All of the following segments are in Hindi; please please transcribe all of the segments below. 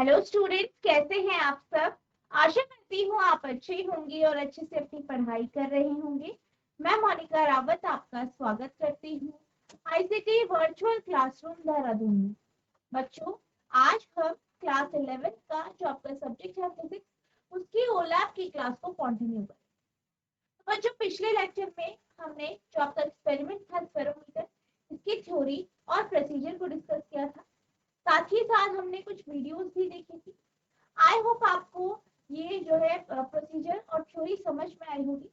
हेलो स्टूडेंट्स, कैसे हैं आप सब। आशा करती हूँ आप अच्छे होंगे और अच्छे से अपनी पढ़ाई कर रहे होंगे। मैं मोनिका रावत आपका स्वागत करती हूँ आईसीटी वर्चुअल क्लासरूम देहरादून में। बच्चों, आज हम क्लास 11 का जो आपका सब्जेक्ट है फिजिक्स, उसकी ओलैप की क्लास को कंटिन्यू करें। तो बच्चों, पिछले लेक्चर में हमने जो आपका एक्सपेरिमेंट था स्पेरोमीटर, इसकी थ्योरी और प्रोसीजर को डिस्कस किया था। साथ ही साथ हमने कुछ वीडियोस भी देखी थी। आई होप आपको ये जो है प्रोसीजर और थ्योरी समझ में आई होगी।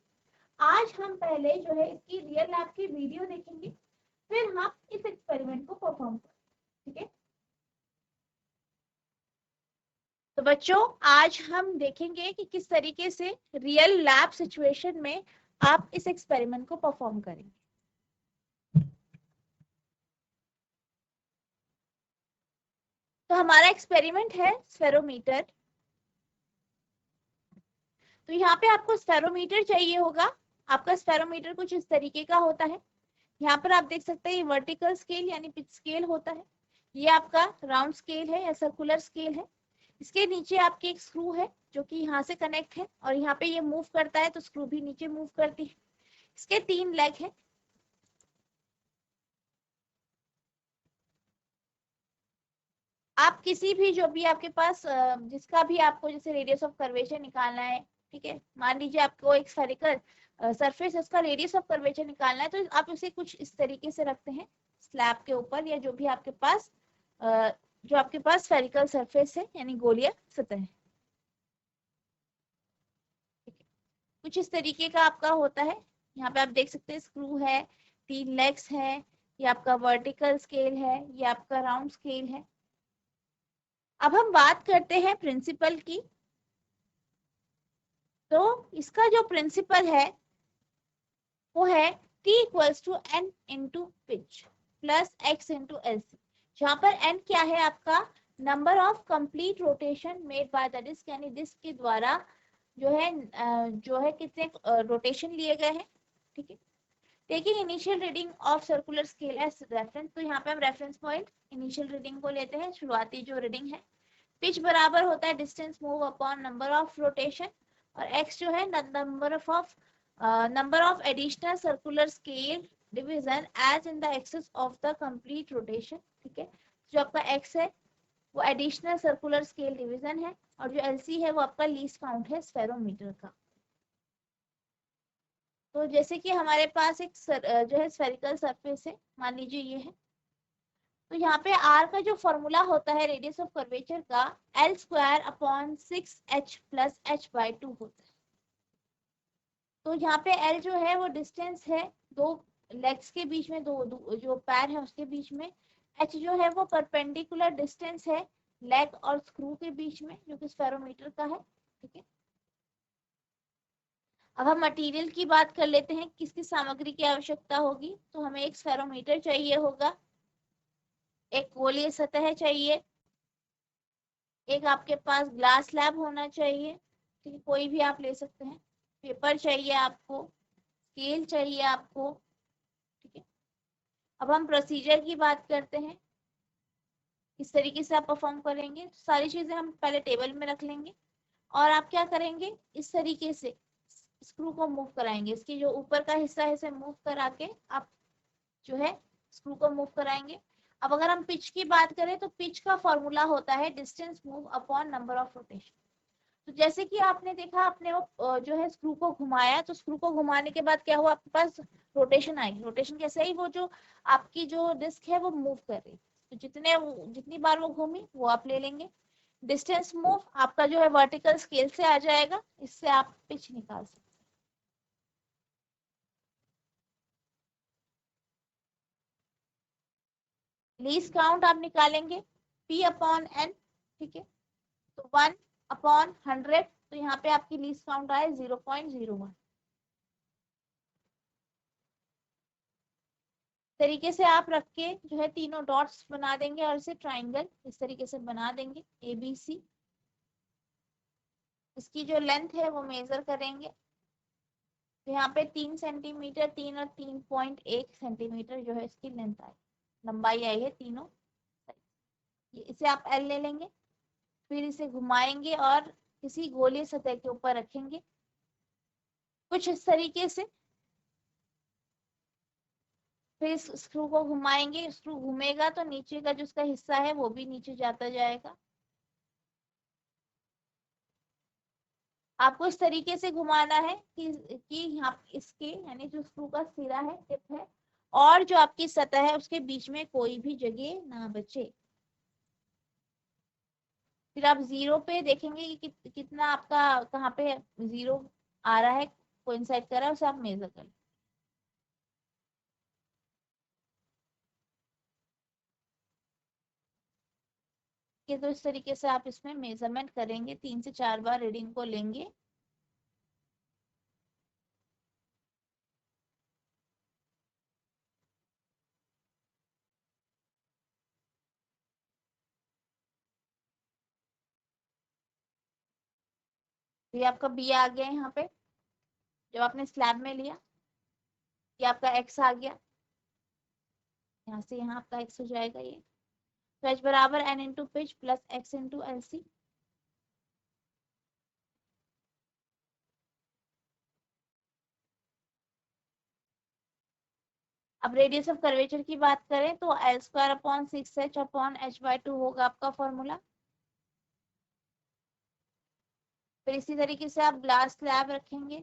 आज हम पहले जो है इसकी रियल लैब की वीडियो देखेंगे, फिर हम इस एक्सपेरिमेंट को परफॉर्म करेंगे। ठीक है, तो बच्चों आज हम देखेंगे कि किस तरीके से रियल लैब सिचुएशन में आप इस एक्सपेरिमेंट को परफॉर्म करेंगे। तो हमारा एक्सपेरिमेंट है स्फेरोमीटर। तो यहाँ पे आपको स्फेरोमीटर चाहिए होगा। आपका स्फेरोमीटर कुछ इस तरीके का होता है। यहाँ पर आप देख सकते हैं ये वर्टिकल स्केल यानी पिच स्केल होता है। ये आपका राउंड स्केल है या सर्कुलर स्केल है। इसके नीचे आपके एक स्क्रू है जो कि यहाँ से कनेक्ट है और यहाँ पे ये मूव करता है तो स्क्रू भी नीचे मूव करती है। इसके 3 लेग है। आप किसी भी जो भी आपके पास जिसका भी आपको जैसे रेडियस ऑफ कर्वेचर निकालना है, ठीक है, मान लीजिए आपको एक स्फेरिकल सरफेस है, उसका रेडियस ऑफ कर्वेचर निकालना है, तो आप उसे कुछ इस तरीके से रखते हैं स्लैब के ऊपर या जो भी आपके पास जो आपके पास स्फेरिकल सरफेस है यानी गोलीय सतह है। कुछ इस तरीके का आपका होता है। यहाँ पे आप देख सकते हैं स्क्रू है, 3 लेग्स है, ये आपका वर्टिकल स्केल है, ये आपका राउंड स्केल है। अब हम बात करते हैं प्रिंसिपल की। तो इसका जो प्रिंसिपल है वो है T equals to N into pitch plus X into L C, जहां पर N क्या है आपका number of complete rotation made by the disc, यानी डिस्क के द्वारा जो है कितने रोटेशन लिए गए हैं। ठीक है, taking initial reading of circular scale as reference, तो यहाँ पे हम रेफरेंस पॉइंट इनिशियल रीडिंग को लेते हैं, शुरुआती जो रीडिंग है। पिच बराबर होता है distance move upon number of rotation, और x जो है number of additional circular scale division as in the axis of the complete rotation. ठीक है, जो आपका x है वो एडिशनल सर्कुलर स्केल डिवीजन है, और जो LC है वो आपका लीस्ट काउंट है स्फेरोमीटर का। तो जैसे कि हमारे पास एक जो है स्फेरिकल सरफेस है, मान लीजिए ये है, तो यहाँ पे r का जो फॉर्मूला होता है रेडियस ऑफ कर्वेचर का L square upon 6h plus h by 2 होता है। तो यहाँ पे L जो है वो डिस्टेंस है दो लेग्स के बीच में, दो जो पैर है उसके बीच में। h जो है वो परपेंडिकुलर डिस्टेंस है लेग और स्क्रू के बीच में, जो कि स्फेरोमीटर का है। ठीक है, अब हम मटेरियल की बात कर लेते हैं, किस किस सामग्री की आवश्यकता होगी। तो हमें एक स्फेरोमीटर चाहिए होगा, एक गोलीय सतह चाहिए, एक आपके पास ग्लास स्लैब होना चाहिए, ठीक है, कोई भी आप ले सकते हैं, पेपर चाहिए आपको, स्केल चाहिए आपको। ठीक है, अब हम प्रोसीजर की बात करते हैं, किस तरीके से आप परफॉर्म करेंगे। सारी चीजें हम पहले टेबल में रख लेंगे और आप क्या करेंगे, इस तरीके से स्क्रू को मूव कराएंगे, इसकी जो ऊपर का हिस्सा है इसे मूव करा के आप जो है स्क्रू को मूव कराएंगे। अब अगर हम पिच की बात करें तो पिच का फॉर्मूला होता है distance move upon number of rotation. तो जैसे कि आपने देखा, आपने वो जो है स्क्रू को घुमाया, तो स्क्रू को घुमाने के बाद क्या हुआ, आपके पास रोटेशन आई। रोटेशन कैसे आई, वो जो आपकी जो डिस्क है वो मूव कर रही, तो जितनी बार वो घूमी वो आप ले लेंगे। डिस्टेंस मूव आपका जो है वर्टिकल स्केल से आ जाएगा, इससे आप पिच निकाल सकते हैं। लीस्ट काउंट आप निकालेंगे P अपॉन N। ठीक है, तो 1/100, तो यहाँ पे आपकी लीस्ट काउंट आए 0.01। तरीके से आप रख के जो है तीनों डॉट्स बना देंगे और इसे ट्राइंगल इस तरीके से बना देंगे ABC। इसकी जो लेंथ है वो मेजर करेंगे, तो यहाँ पे 3 सेंटीमीटर, 3 और 3.1 सेंटीमीटर जो है इसकी लेंथ आई, लंबाई आई है तीनों। इसे आप L ले लेंगे। फिर इसे घुमाएंगे और किसी गोलीय सतह के ऊपर रखेंगे कुछ इस तरीके से। फिर इस स्क्रू को घुमाएंगे, स्क्रू घूमेगा तो नीचे का जो उसका हिस्सा है वो भी नीचे जाता जाएगा। आपको इस तरीके से घुमाना है कि यहाँ इसके यानी जो स्क्रू का सिरा है, टिप है, और जो आपकी सतह है उसके बीच में कोई भी जगह ना बचे। फिर आप जीरो पे देखेंगे कि कितना आपका कहाँ पे जीरो आ रहा है, कोइंसाइड कर रहा है, उसे आप मेजर कर लें। तो इस तरीके से आप इसमें मेजरमेंट करेंगे, 3 से 4 बार रीडिंग को लेंगे। ये आपका बी आ गया यहाँ पे, जब आपने स्लैब में लिया। ये आपका एक्स आ गया, यहाँ से यहाँ आपका एक्स हो जाएगा। ये तो एच बराबर N into pitch plus X into L C. अब रेडियस ऑफ कर्वेचर की बात करें तो L square upon 6h upon h/2 होगा आपका फॉर्मूला। फिर इसी तरीके से आप ग्लास स्लैब रखेंगे,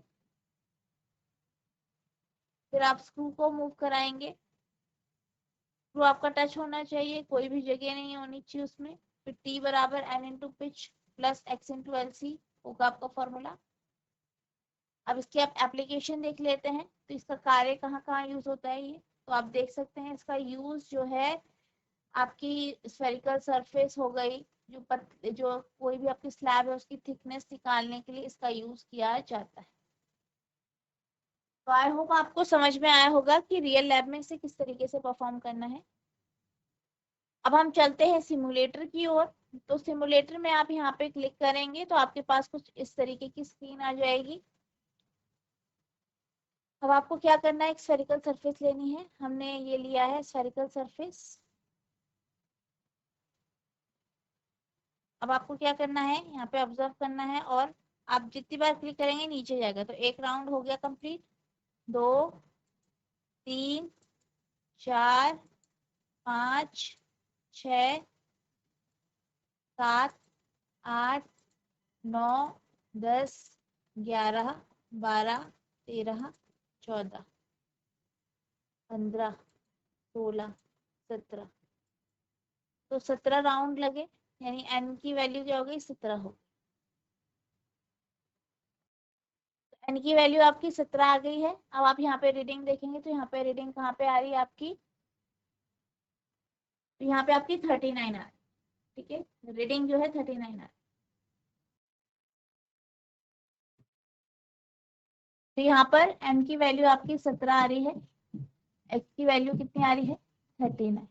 फिर आप स्क्रू को मूव कराएंगे। स्क्रू आपका टच होना चाहिए, कोई भी जगह नहीं होनी चाहिए उसमें। फिर टी बराबर N into pitch plus X into L C होगा आपका फॉर्मूला। अब इसकी आप एप्लीकेशन देख लेते हैं, तो इसका कार्य कहाँ कहाँ यूज होता है ये तो आप देख सकते हैं। इसका यूज जो है आपकी स्फेरिकल सरफेस हो गई, जो कोई भी आपकी स्लैब है उसकी थिकनेस निकालने के लिए इसका यूज किया जाता है। तो आई होप आपको समझ में आया होगा कि रियल लैब में इसे किस तरीके से परफॉर्म करना है। अब हम चलते हैं सिमुलेटर की ओर। तो सिमुलेटर में आप यहाँ पे क्लिक करेंगे तो आपके पास कुछ इस तरीके की स्क्रीन आ जाएगी। अब आपको क्या करना है, एक स्फेरिकल सरफेस लेनी है। हमने ये लिया है स्फेरिकल सरफेस। अब आपको क्या करना है, यहाँ पे ऑब्जर्व करना है और आप जितनी बार क्लिक करेंगे नीचे जाएगा। तो एक राउंड हो गया कंप्लीट, 2 3 4 5 6 7 8 9 10 11 12 13 14 15 16 17। तो 17 राउंड लगे, यानी एन की वैल्यू क्या हो गई, 17 हो। एन की वैल्यू आपकी 17 आ गई है। अब आप यहाँ पे रीडिंग देखेंगे तो यहाँ पे रीडिंग कहाँ पे आ रही है आपकी, तो यहाँ पे आपकी 39 आ रही है। ठीक है, रीडिंग जो है 39 आ रही है। तो यहाँ पर एन की वैल्यू आपकी 17 आ रही है, एक्स की वैल्यू कितनी आ रही है, 39।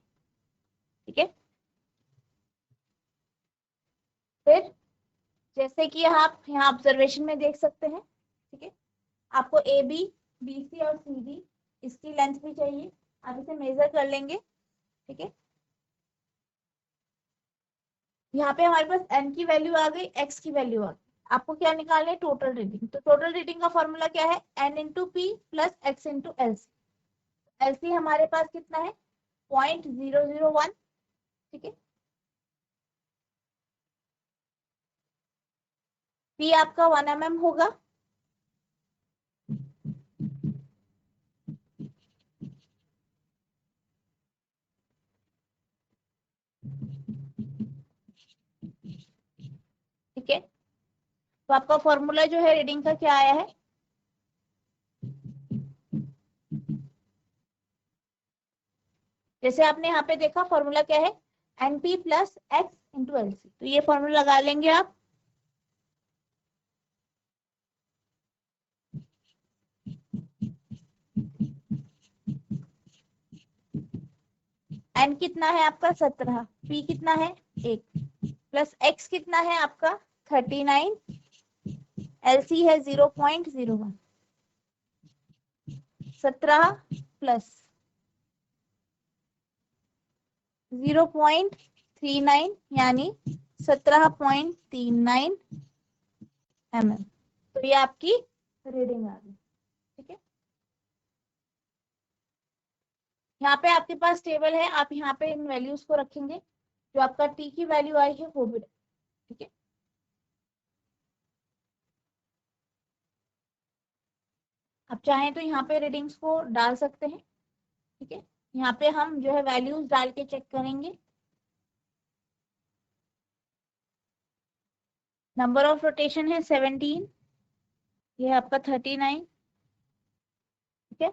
ठीक है, फिर जैसे कि आप यहाँ ऑब्जर्वेशन में देख सकते हैं। ठीक है, आपको ए बी बी सी और सी डी इसकी लेंथ भी चाहिए, आप इसे मेजर कर लेंगे। ठीक है, यहाँ पे हमारे पास एन की वैल्यू आ गई, एक्स की वैल्यू आ गई। आपको क्या निकालना है, टोटल रीडिंग। तो टोटल रीडिंग का फॉर्मूला क्या है, N into P plus X into L C. L C हमारे पास कितना है, 0.001। ठीक है, पी आपका 1 mm होगा। ठीक है, तो आपका फॉर्मूला जो है रीडिंग का क्या आया है, जैसे आपने यहाँ पे देखा फॉर्मूला क्या है, N P plus X into L C. तो ये फॉर्मूला लगा लेंगे आप। एन कितना है आपका 17, पी कितना है 1, प्लस एक्स कितना है आपका 39, एलसी है 0.01। 17 प्लस 0.39 यानी 17.39 mm। तो ये आपकी रीडिंग आ गई। ठीक है, यहाँ पे आपके पास टेबल है, आप यहाँ पे इन वैल्यूज को रखेंगे, जो आपका टी की वैल्यू आई है वो भी। ठीक है, आप चाहें तो यहाँ पे रीडिंग्स को डाल सकते हैं। ठीक है, यहाँ पे हम जो है वैल्यूज डाल के चेक करेंगे। नंबर ऑफ रोटेशन है 17, ये है आपका 39। ठीक है,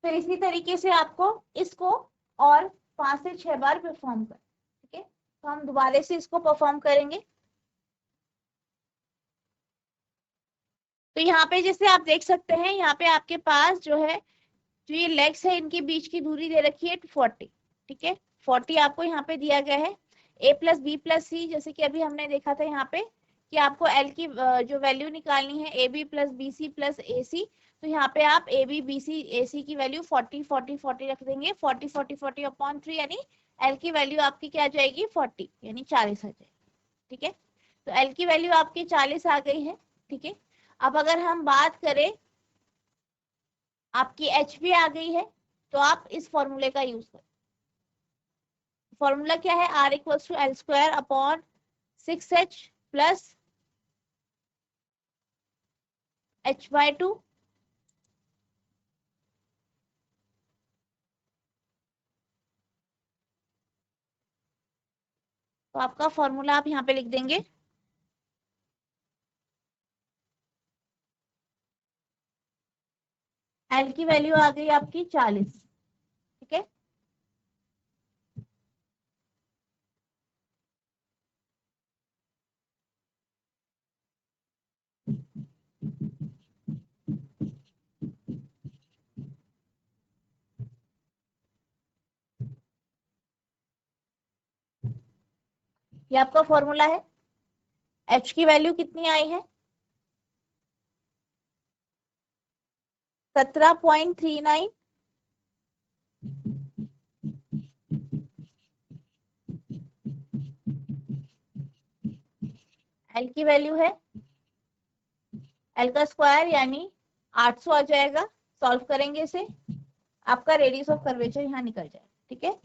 फिर इसी तरीके से आपको इसको और 5 से 6 बार परफॉर्म कर। ठीक है, तो हम दोबारा से इसको परफॉर्म करेंगे। तो यहाँ पे जैसे आप देख सकते हैं, यहाँ पे आपके पास जो है, जो ये लेग्स है इनके बीच की दूरी दे रखी है 40। ठीक है, 40 आपको यहाँ पे दिया गया है। a प्लस बी प्लस सी, जैसे कि अभी हमने देखा था यहाँ पे कि आपको l की जो वैल्यू निकालनी है A B plus B C plus A C, तो यहाँ पे आप ए बी बी सी ए सी की वैल्यू 40 40 40 रख देंगे। 40 40 40 अपॉन 3, यानी l की वैल्यू आपकी क्या आ जाएगी 40, यानी 40 आ जाएगी। ठीक है, तो l की वैल्यू आपकी 40 आ गई है। ठीक है, अब अगर हम बात करें, आपकी एच भी आ गई है, तो आप इस फॉर्मूले का यूज करें। फॉर्मूला क्या है, R equals to L square upon 6h plus h/2। तो आपका फॉर्मूला आप यहाँ पे लिख देंगे। एल की वैल्यू आ गई आपकी 40। ठीक है, ये आपका फॉर्मूला है। एच की वैल्यू कितनी आई है, 17.39। एल की वैल्यू है, एल का स्क्वायर यानी 800 आ जाएगा। सॉल्व करेंगे इसे, आपका रेडियस ऑफ कर्वेचर यहाँ निकल जाएगा। ठीक है,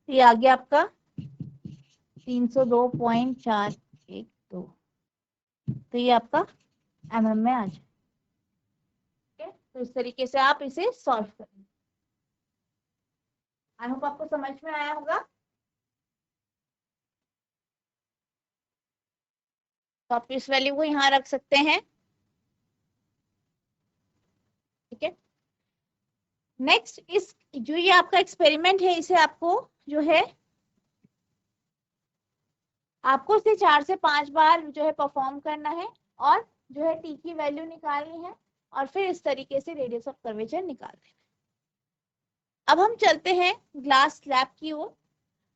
ये आ गया आपका 302.412। तो ये आपका mm में आ जाए। ठीक है, तो इस तरीके से आप इसे सॉल्व करेंगे। आई होप आपको समझ में आया होगा। तो आप इस वैल्यू को यहाँ रख सकते हैं। ठीक है, नेक्स्ट इस जो ये आपका एक्सपेरिमेंट है, इसे आपको जो है आपको इसे 4 से 5 बार जो है परफॉर्म करना है और जो है टी की वैल्यू निकालनी है और फिर इस तरीके से रेडियस ऑफ कर्वेचर निकाल देना। अब हम चलते हैं ग्लास स्लैब की ओर।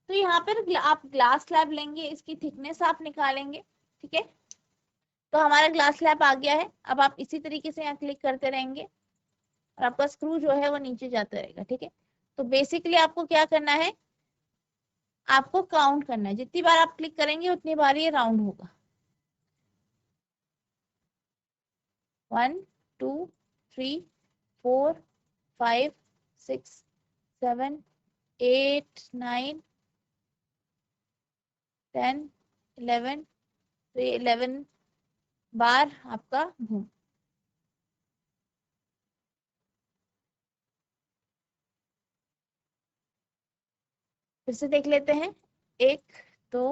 तो यहाँ पर आप ग्लास स्लैब लेंगे, इसकी थिकनेस आप निकालेंगे। ठीक है, तो हमारा ग्लास स्लैब आ गया है। अब आप इसी तरीके से यहाँ क्लिक करते रहेंगे और आपका स्क्रू जो है वो नीचे जाता रहेगा। ठीक है, तो बेसिकली आपको क्या करना है, आपको काउंट करना है। जितनी बार आप क्लिक करेंगे उतनी बार ये राउंड होगा। 1 2 3 4 5 6 7 8 9 10 11, तो ये 11 बार आपका घूम। फिर से देख लेते हैं। 1 2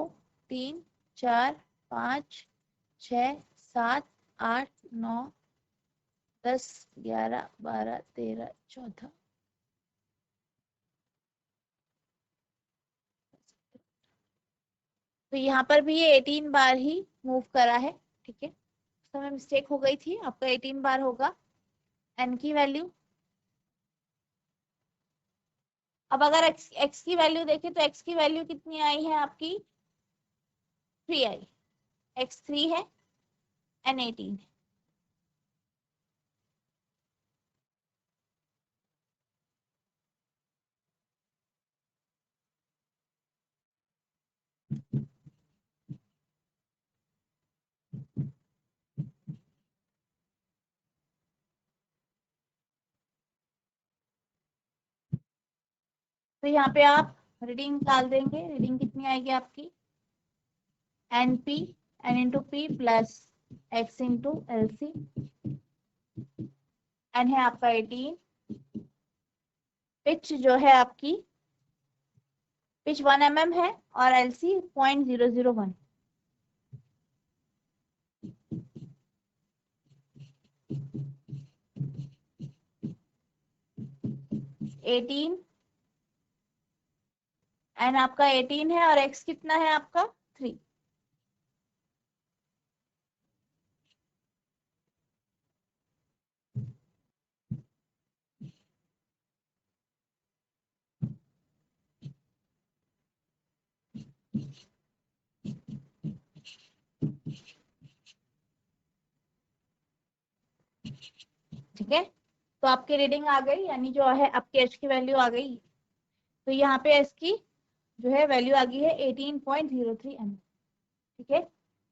3 4 5 6 7 8 9 10 11 12 13 14, तो यहाँ पर भी ये 18 बार ही मूव करा है। ठीक है, उस समय मिस्टेक हो गई थी, आपका 18 बार होगा एन की वैल्यू। अब अगर x की वैल्यू देखें तो x की वैल्यू कितनी आई है आपकी, 3 आई। x 3 है, n 18 है। तो यहाँ पे आप रीडिंग निकाल देंगे। रीडिंग कितनी आएगी आपकी, N P N into P plus X into L C. N है आपका 18, पिच जो है आपकी पिच 1 mm है और एल सी 0.001। 18 एन आपका 18 है और एक्स कितना है आपका 3। ठीक है, तो आपकी रीडिंग आ गई, यानी जो है आपके एच की वैल्यू आ गई। तो यहाँ पे एच की जो है वैल्यू आ गई है 18.03 mm। ठीक है,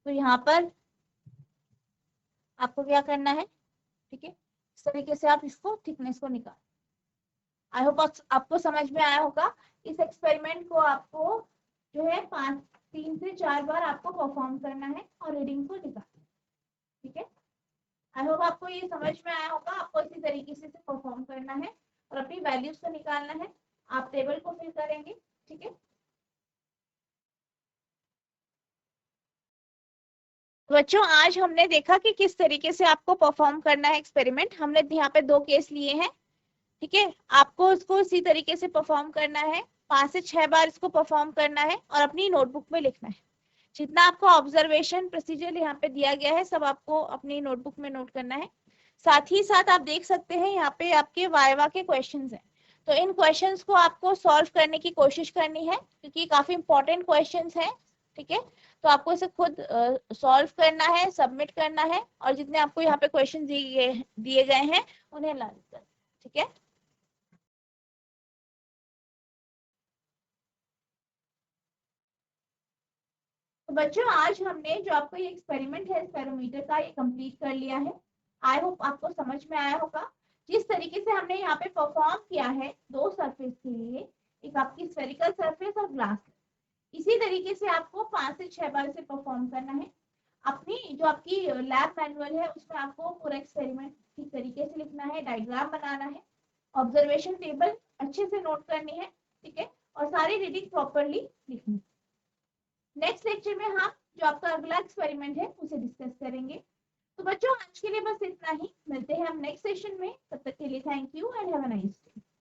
तो यहाँ पर आपको क्या करना है, ठीक है, इस तरीके से आप इसको थिकनेस को निकाल। आई होप आपको समझ में आया होगा। इस एक्सपेरिमेंट को आपको जो है 3 से 4 बार आपको परफॉर्म करना है और रीडिंग को निकालना है। ठीक है, आई होप आपको ये समझ में आया होगा। आपको इसी तरीके से परफॉर्म करना है और अपनी वैल्यूज को निकालना है। आप टेबल को फिल करेंगे। ठीक है, बच्चों आज हमने देखा कि किस तरीके से आपको परफॉर्म करना है एक्सपेरिमेंट। हमने यहाँ पे 2 केस लिए हैं। ठीक है, आपको इसको इसी तरीके से परफॉर्म करना है, 5 से 6 बार इसको परफॉर्म करना है और अपनी नोटबुक में लिखना है। जितना आपको ऑब्जर्वेशन प्रोसीजर यहाँ पे दिया गया है सब आपको अपनी नोटबुक में नोट करना है। साथ ही साथ आप देख सकते हैं यहाँ पे आपके वाइवा के क्वेश्चंस हैं, तो इन क्वेश्चंस को आपको सॉल्व करने की कोशिश करनी है क्योंकि काफी इंपॉर्टेंट क्वेश्चंस हैं। ठीक है, तो आपको इसे खुद सॉल्व करना है, सबमिट करना है और जितने आपको यहाँ पे क्वेश्चन दिए गए हैं उन्हें लर्न करना। ठीक है, तो बच्चों आज हमने जो आपका ये एक्सपेरिमेंट है स्पेरोमीटर का, ये कंप्लीट कर लिया है। आई होप आपको समझ में आया होगा। जिस तरीके से हमने यहाँ पे परफॉर्म किया है 2 सरफेस के लिए, एक आपकी स्फेरिकल सरफेस और ग्लास, इसी तरीके से आपको 5 से 6 बार से परफॉर्म करना है। अपनी जो आपकी लैब मैनुअल है उसमें आपको पूरा एक्सपेरिमेंट ठीक तरीके से लिखना है, डायग्राम बनाना है, ऑब्जर्वेशन टेबल अच्छे से नोट करनी है। ठीक है, और सारी रीडिंग प्रॉपरली लिखनी है। नेक्स्ट लेक्चर में हम जो आपका अगला एक्सपेरिमेंट है उसे डिस्कस करेंगे। तो बच्चों आज के लिए बस इतना ही, मिलते हैं हम नेक्स्ट सेशन में। तब तक के लिए thank you and have a nice day.